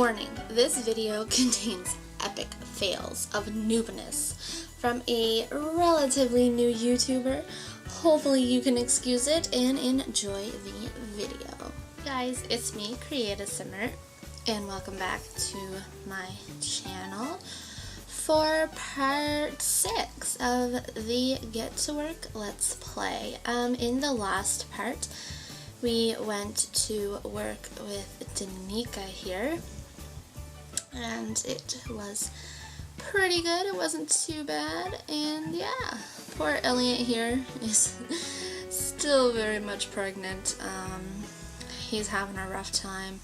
Warning, this video contains epic fails of noobness from a relatively new YouTuber. Hopefully you can excuse it and enjoy the video. Guys, it's me, CreateaSimmerxx, and welcome back to my channel for part 6 of the Get to Work Let's Play. In the last part, we went to work with Danica here, and it was pretty good. It wasn't too bad, and yeah, poor Elliot here is still very much pregnant. He's having a rough time.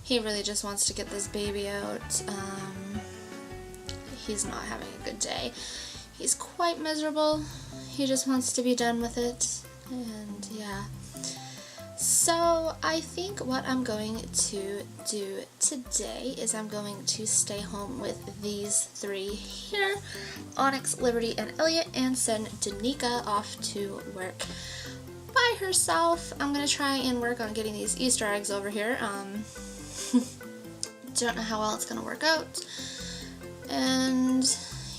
He really just wants to get this baby out. He's not having a good day. He's quite miserable. He just wants to be done with it, and yeah. So I think what I'm going to do today is I'm going to stay home with these three here, Onyx, Liberty, and Elliot, and send Danica off to work by herself. I'm going to try and work on getting these Easter eggs over here. Don't know how well it's going to work out. And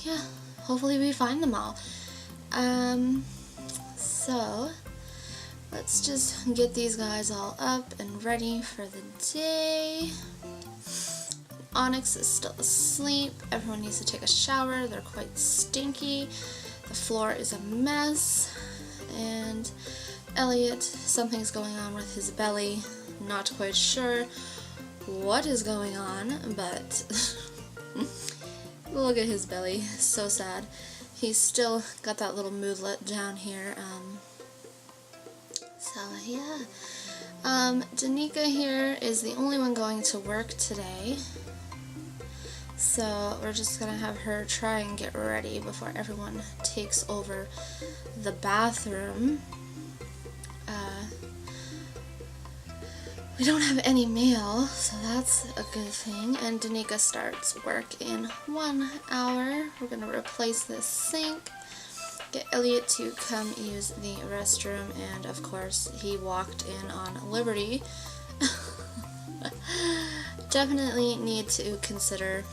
yeah, hopefully we find them all. So let's just get these guys all up and ready for the day. Onyx is still asleep. Everyone needs to take a shower. They're quite stinky. The floor is a mess. And Elliot, something's going on with his belly. Not quite sure what is going on, but look at his belly. So sad. He's still got that little moodlet down here. So yeah, Danica here is the only one going to work today, so we're just gonna have her try and get ready before everyone takes over the bathroom. We don't have any mail, so that's a good thing, and Danica starts work in 1 hour. We're gonna replace this sink, get Elliot to come use the restroom, and of course he walked in on Liberty. Definitely need to consider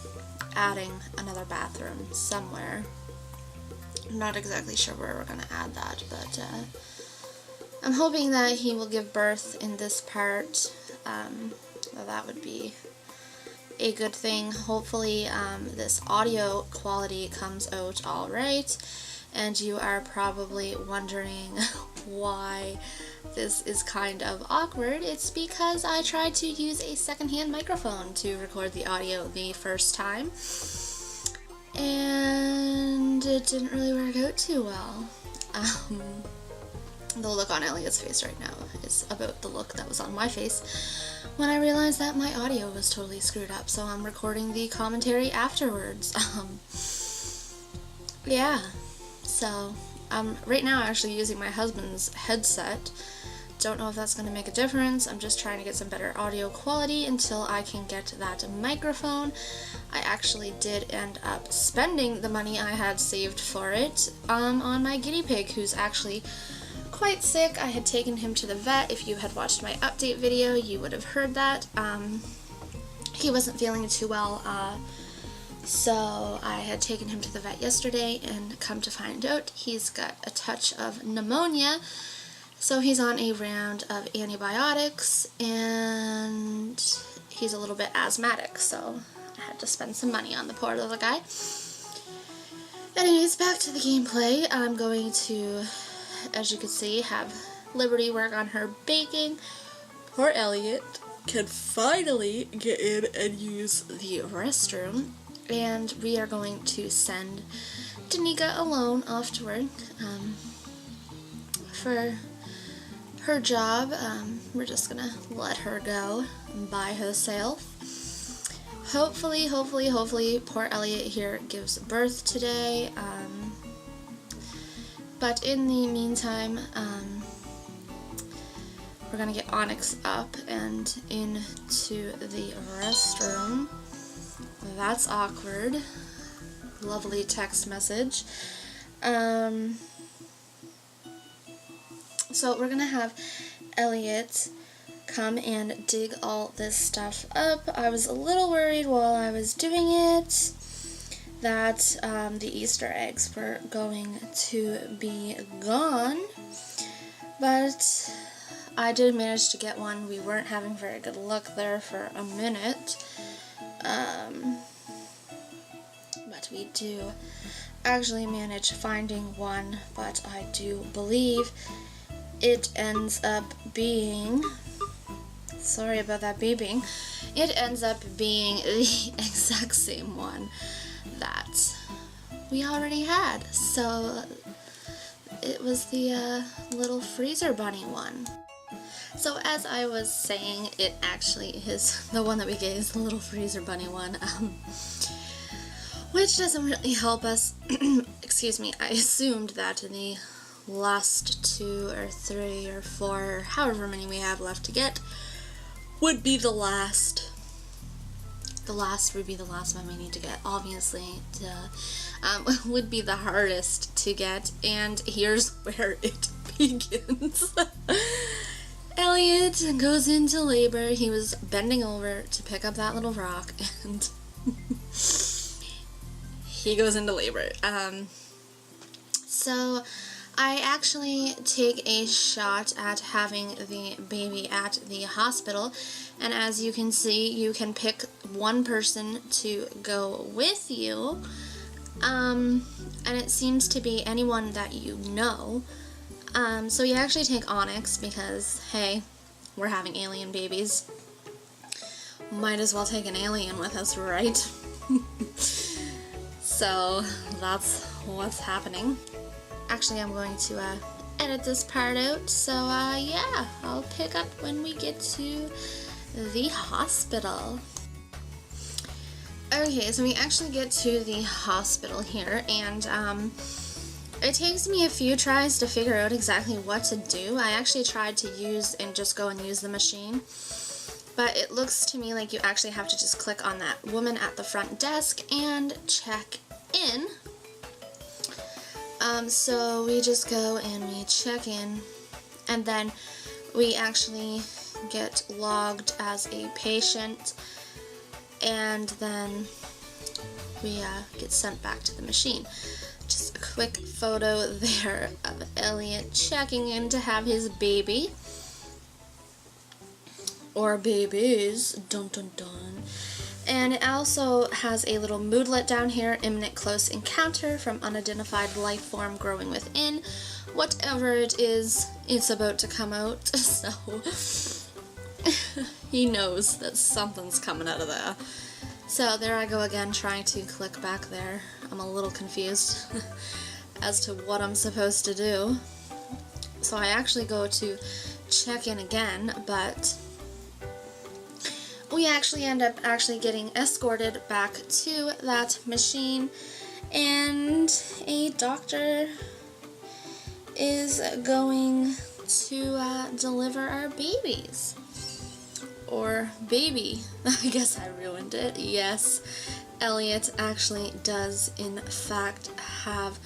adding another bathroom somewhere. I'm not exactly sure where we're going to add that, but I'm hoping that he will give birth in this part. That would be a good thing. Hopefully this audio quality comes out alright. And you are probably wondering why this is kind of awkward. It's because I tried to use a secondhand microphone to record the audio the first time, and it didn't really work out too well. The look on Elliot's face right now is about the look that was on my face when I realized that my audio was totally screwed up, so I'm recording the commentary afterwards. Yeah. So, right now I'm actually using my husband's headset. Don't know if that's going to make a difference. I'm just trying to get some better audio quality until I can get that microphone. I actually did end up spending the money I had saved for it on my guinea pig, who's actually quite sick. I had taken him to the vet. If you had watched my update video, you would have heard that. He wasn't feeling too well. So I had taken him to the vet yesterday, and come to find out he's got a touch of pneumonia, so he's on a round of antibiotics, and he's a little bit asthmatic, so I had to spend some money on the poor little guy. Anyways, back to the gameplay. I'm going to, as you can see, have Liberty work on her baking. Poor Elliot can finally get in and use the restroom. And we are going to send Danica alone off to work for her job. We're just going to let her go by herself. Hopefully, poor Elliot here gives birth today. But in the meantime, we're going to get Onyx up and into the restroom. That's awkward. Lovely text message. So we're gonna have Elliot come and dig all this stuff up. I was a little worried while I was doing it that the Easter eggs were going to be gone, but I did manage to get one. We weren't having very good luck there for a minute, but we do actually manage finding one, but I do believe it ends up being, sorry about that beeping, it ends up being the exact same one that we already had. So it was the little freezer bunny one. So as I was saying, it actually is the one that we get is the little freezer bunny one, which doesn't really help us. Excuse me, I assumed that in the last 2 or 3 or 4, or however many we have left to get, would be the last. The last would be the last one we need to get, obviously. Would be the hardest to get, and here's where it begins. Elliot goes into labor. He was bending over to pick up that little rock, and he goes into labor. So I actually take a shot at having the baby at the hospital, and as you can see, you can pick one person to go with you, and it seems to be anyone that you know. So you actually take Onyx because, hey, we're having alien babies. Might as well take an alien with us, right? So that's what's happening. Actually, I'm going to edit this part out, so yeah, I'll pick up when we get to the hospital. Okay, so we actually get to the hospital here, and it takes me a few tries to figure out exactly what to do. I actually tried to use and just go and use the machine, but it looks to me like you actually have to just click on that woman at the front desk and check in. So we just go and we check in, and then we actually get logged as a patient, and then we get sent back to the machine. Just a quick photo there of Elliot checking in to have his baby. Or babies. Dun dun dun. And it also has a little moodlet down here, imminent close encounter from unidentified life form growing within. Whatever it is, it's about to come out, so he knows that something's coming out of there. So there I go again, trying to click back there. I'm a little confused as to what I'm supposed to do. So I actually go to check in again, but we actually end up getting escorted back to that machine, and a doctor is going to deliver our babies. Or baby. I guess I ruined it. Yes, Elliot actually does in fact have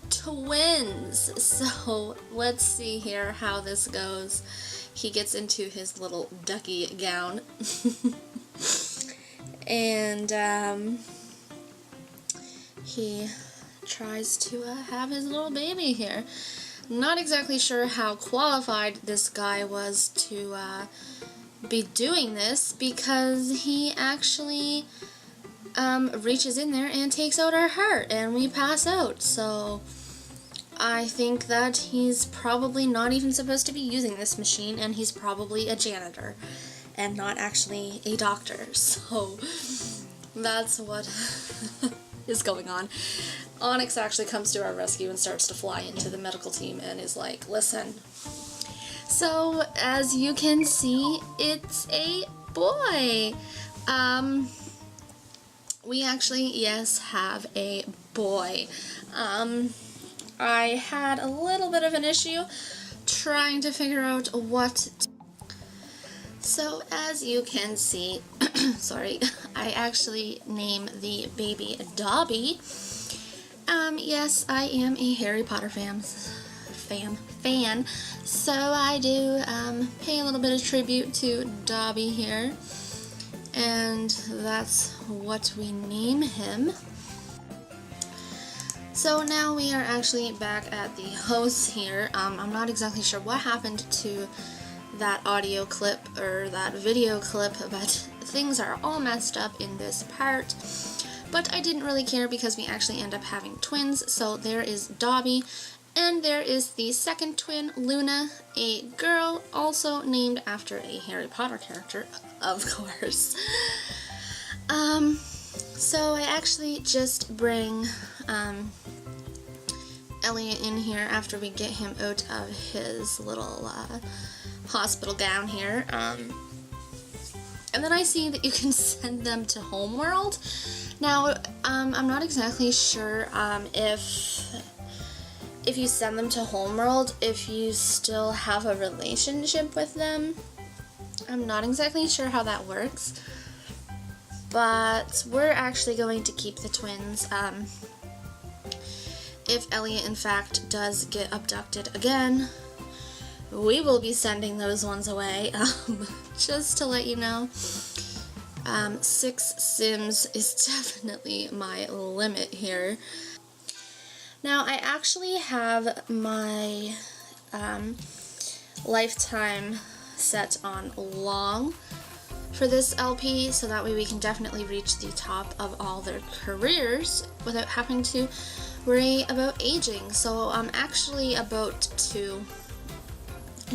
twins. So let's see here how this goes. He gets into his little ducky gown and he tries to have his little baby here. Not exactly sure how qualified this guy was to be doing this, because he actually reaches in there and takes out our heart and we pass out. So I think that he's probably not even supposed to be using this machine, and he's probably a janitor and not actually a doctor. So that's what is going on. Onyx actually comes to our rescue and starts to fly into the medical team and is like, listen. So as you can see, it's a boy. We actually, yes, have a boy. I had a little bit of an issue trying to figure out what to. So as you can see, sorry, I actually name the baby Dobby. Yes, I am a Harry Potter fan. fan. So I do pay a little bit of tribute to Dobby here, and that's what we name him. So now we are actually back at the house here. I'm not exactly sure what happened to that audio clip or that video clip, but things are all messed up in this part. But I didn't really care because we actually end up having twins. So there is Dobby, and there is the second twin, Luna, a girl also named after a Harry Potter character, of course. So I actually just bring Elliot in here after we get him out of his little hospital gown here. And then I see that you can send them to Homeworld. Now, I'm not exactly sure if you send them to Homeworld, if you still have a relationship with them. I'm not exactly sure how that works. But we're actually going to keep the twins. If Elliot, in fact, does get abducted again, we will be sending those ones away. Just to let you know, 6 Sims is definitely my limit here. Now, I actually have my lifetime set on long for this LP, so that way we can definitely reach the top of all their careers without having to worry about aging. So I'm actually about to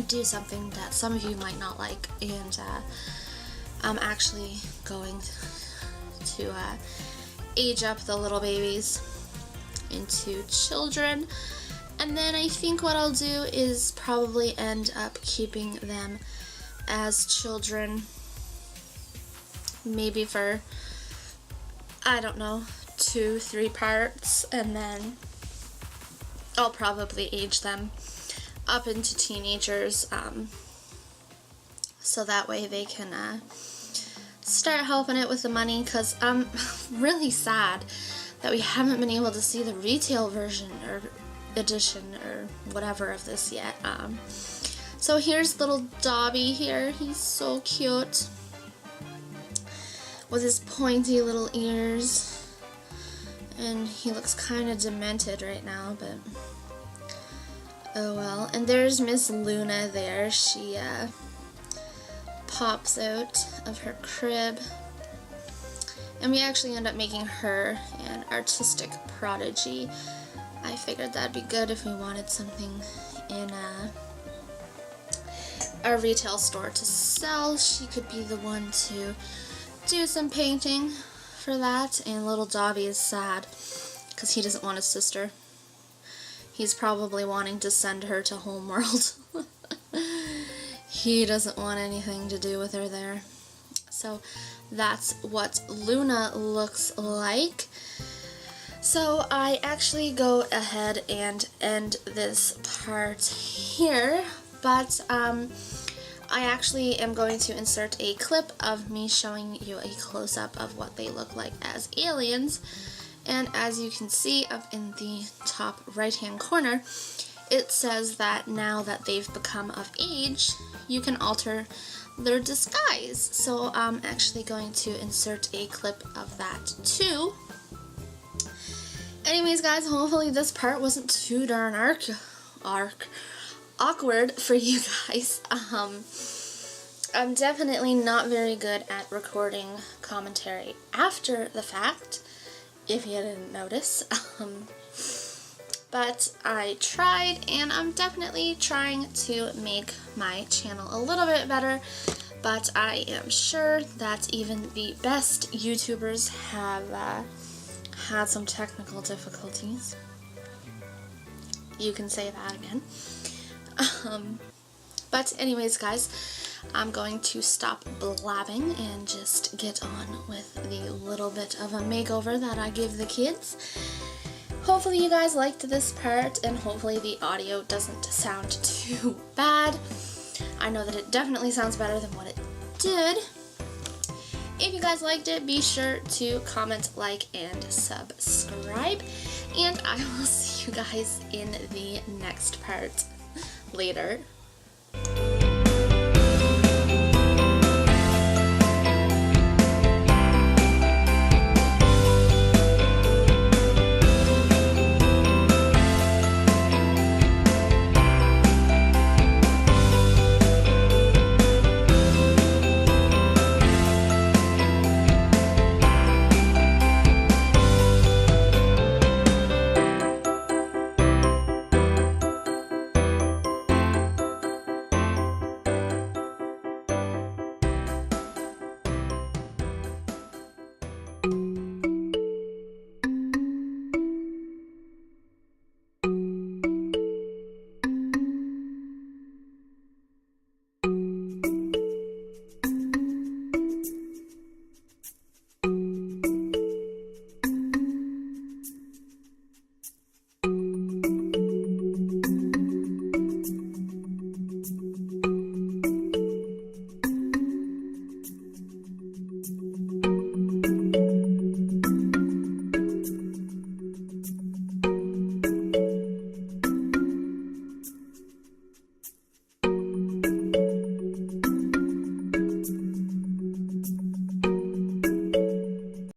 do something that some of you might not like, and I'm actually going to age up the little babies into children, and then I think what I'll do is probably end up keeping them as children, maybe for, I don't know, 2-3 parts, and then I'll probably age them up into teenagers, so that way they can start helping it with the money, because I'm really sad that we haven't been able to see the retail version or edition or whatever of this yet. So here's little Dobby here. He's so cute with his pointy little ears, and he looks kind of demented right now, but oh well. And there's Miss Luna there. She pops out of her crib, and we actually end up making her an artistic prodigy. I figured that'd be good if we wanted something in a retail store to sell. She could be the one to do some painting for that. And little Dobby is sad because he doesn't want his sister. He's probably wanting to send her to Homeworld. He doesn't want anything to do with her there. So that's what Luna looks like. So I actually go ahead and end this part here, but I actually am going to insert a clip of me showing you a close-up of what they look like as aliens. And as you can see up in the top right-hand corner, it says that now that they've become of age, you can alter their disguise. So I'm actually going to insert a clip of that too. Anyways, guys, hopefully this part wasn't too darn awkward for you guys. I'm definitely not very good at recording commentary after the fact, if you didn't notice. But I tried, and I'm definitely trying to make my channel a little bit better, but I am sure that even the best YouTubers have had some technical difficulties. You can say that again. But anyways, guys, I'm going to stop blabbing and just get on with the little bit of a makeover that I give the kids. Hopefully you guys liked this part, and hopefully the audio doesn't sound too bad. I know that it definitely sounds better than what it did. If you guys liked it, be sure to comment, like, and subscribe. and I will see you guys in the next part later.